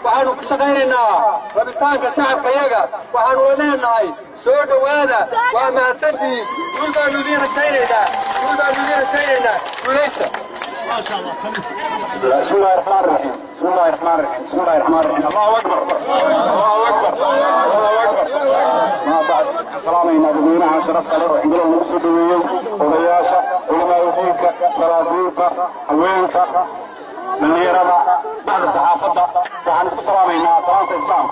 waxaanu ku shaqaynaynaa rabitaanka shacabka yaga waxaanu leenahay soo dhawaada waa mahadsantihiin guulbaanu idin rajaynaynaa guulaysta بسم الله الرحمن الرحيم بسم الله الرحمن الرحيم بسم الله الرحمن الرحيم الله أكبر الله أكبر الله أكبر ما بعد السلام علينا بقينا شرفت على روح نقول لهم سودويين وغياشة علماء ودينك صلاتينك هوينك من يرى بعد صحافة وعن السلام علينا سلامة الإسلام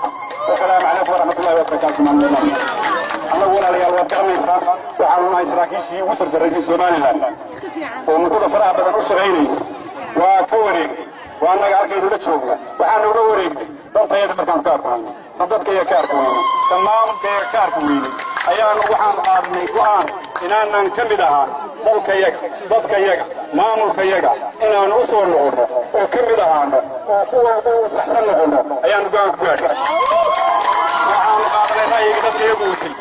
والسلام عليكم ورحمة الله وبركاته من الله أنا أقول على الوكرنيسا وعن ما إسراكيشي وصل سرتي سومالي ومكودا فرح بدن وشغينيس وكوريك وأنا قاعد كيلو تشوفه وأنا وريك دنتا يد مكان كاركوين دنتا كيا كاركوين تمام كيا كاركوين أيام وحنا قارني وحنا إننا نكملها ضد كيا مامور كيا إننا نوصل له وكملها وقوة استحسن له أيام قاعد وحنا قارني رأيك ضد كيبوتي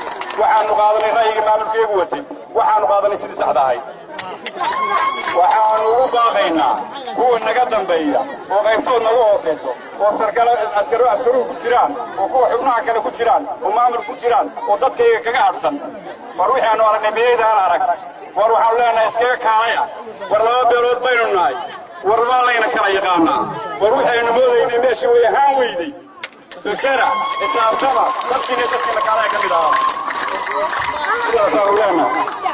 وحنا قارني رأيك مامور كيبوتي وحنا قارني سيد سعداي waxaan ugu baaqaynaa kuwa naga dambeeya oo qaybtood naga hooseyso oo askaruhu ku jiraan oo kuwa xubnaha kale ku jiraan oo maamul ku jiraan oo dadkayga kaga hadhsan war wixii aanu aragnay meeydaan arag war waxaanu leenahay iskaga kaalaya war laba beelood baynu nahay war baa layna kala yaqaanaa war wixii aynu moodaynay meeshii way ahaan weyday fikera xisaabtama dadkiina kaalaya ka mid ahaa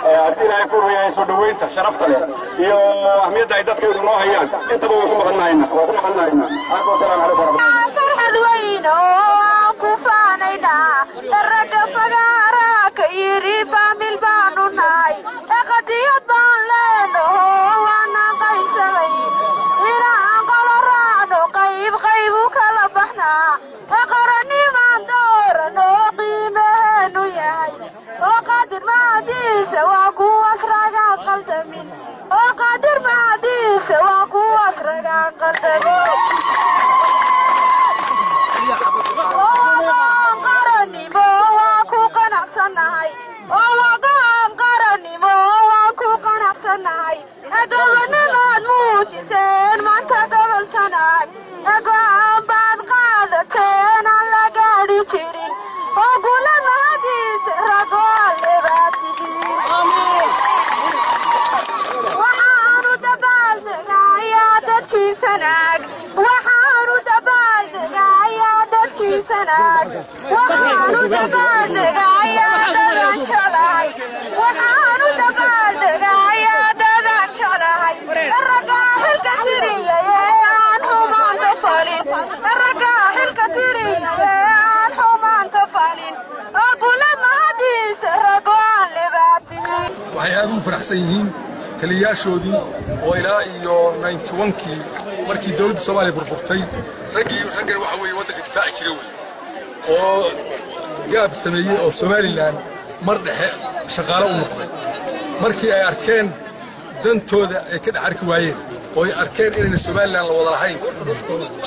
haddii ilaahay ku ruyahay soo dhaweynta sharafta leh iyo ahmiyadda ay dadkaydu noo hayaan intaba way ku maqannahayna assalaamu calaykum farxad weyn oo ku faanayna darajo fagaaraha ka yiri faamil baanu nahay qadiyad baan leenaho waana qaysamay inaan qolo raacno qayb u kala baxnaa qaranimaan doorano qiimeenu yahay وقادر ما عديس وقوة رجع قلبي وقادر ما عديس وقوة رجع قلبي قرني بواكو قنع صنعي وقع nahay gobonnimaad muujiseen maanta gobol sanaag go'aan baad qaadateen aan la gaadhi jirin oo gula mahadiisa ragoolle baad tihiin waxaanu dabaaldegayaa dadkii sanaag waxaanu dabaaldegayaa dadkii sanaag waxaanu dabaaldegayaa dadan shalay waxaanu dabaaldegayaa dadan shalay raggaa xilka tiriyay aan xumaanta falin raggaa xilka tiriyay aan xumaanta falin oo gula mahadiisa ragoolle baad tihiin waxay aad ugu faraxsan yihiin taliyaashoodii oo ilaa iyo 91kii markii dawladda Soomaaliya burburtay raggan waxa weeye waddanka difaaci jiray oo gaab sameeyay oo Soomaaliland mar dhexe shaqaale u noqday markii ay arkeen dantooda ay ka dhaxarki waayeen oo ay arkeen inay Soomaaliland la wada lahayn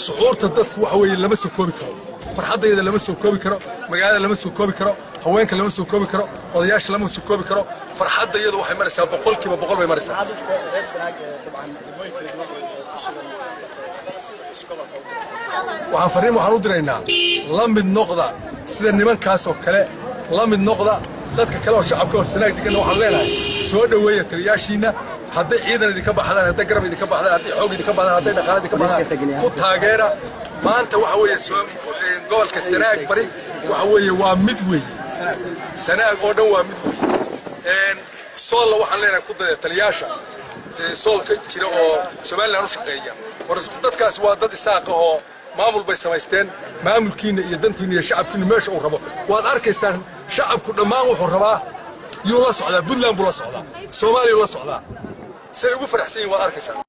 suxuurta dadku waxa weeye lama soo koobi karo farxadayda lama soo koobi karo magaalada lama soo koobi karo haweenka lama soo koobi karo odayaasha lama soo koobi karo farxadaydu waxay maraysaa boqolkiiba boqol bay maraysaa waxaan fariin waxaan u diraynaa la mid noqda sida nimankaas oo kale la mid noqda dadka kale oo shacabka oo sanaag degan waxaan leenahay soo dhaweeya taliyaashiina hadday ciidan idinka baxdaan hadday garab idinka baxdaan hadday xoog idinka baxdaan hadday dhaqaale idinka baxdaan ku taageera maanta waxa weeye gobolka sanaag bari waxa weeye waa mid weey sanaag oo dhan waa mid weey sool waxaan leenahay ku dada taliyaasha sool ka jira oo Soomaaliland u shaqeeya dadkaas waa dad isaaq oo maamul bay samaysteen maamulkiina iyo dantiina iyo shacabkiina meesha uu rabo waad arkaysaan shacabku dhammaan wuxuu rabaa yuu la socdaa Puntland buu la socdaa Soomaaliya la socdaa say ugu faraxsan yihiin waad arkaysaan